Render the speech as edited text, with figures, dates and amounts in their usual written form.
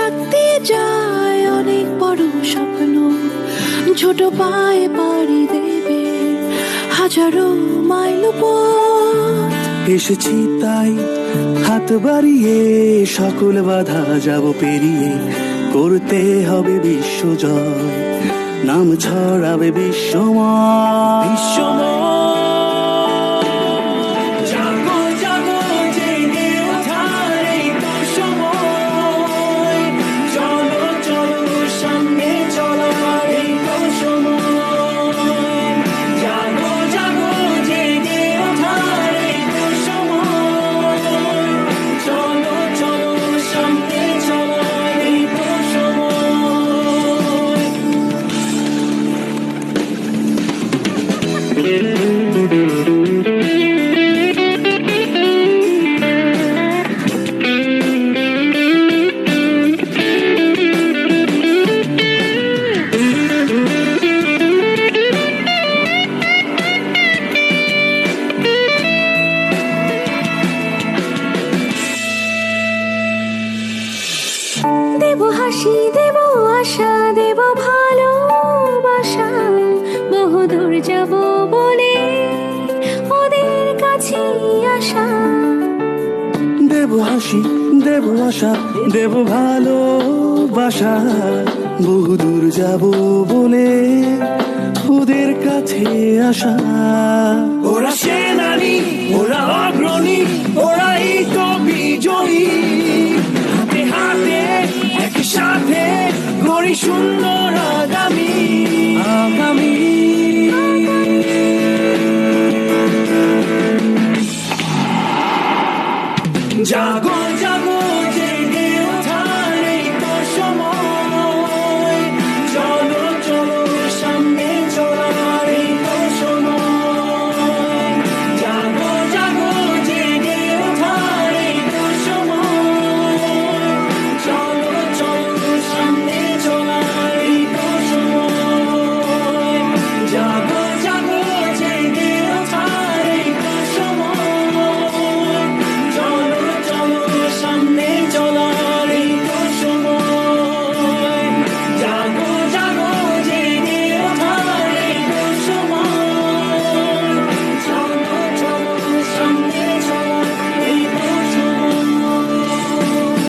ডাকতে যায় অনেক বড় স্বপ্ন, ছোট পায়ে পাড়ি দেবে হাজারো মাইল পথ। এসেছি তাই হাত বাড়িয়ে, সকল বাধা যাব পেরিয়ে, করতে হবে বিশ্বজয়, নাম ছড়াবে বিশ্বময়। বিশ্বময় জাগো জাগো জেগে ওঠার এই তো সময়, চলো চলো সামনে চলার এই তো সময়। জাগো জাগো জেগে ওঠার এই তো সময়, চলো চলো সামনে চলার এই তো সময়। দেব হাসি, দেব আশা, দেব ভালোবাসা, বহুদূর যাব বলে ওদের কাছে আসা। দেব হাসি, দেব আশা, দেব ভালোবাসা, বহুদূর যাব বলে ওদের কাছে আসা। ওরা সেনানি, ওরা অগ্রণী, ওরাই তো বিজয়ী। হাতে হাতে একসাথে গড়ি সুন্দর আগামী।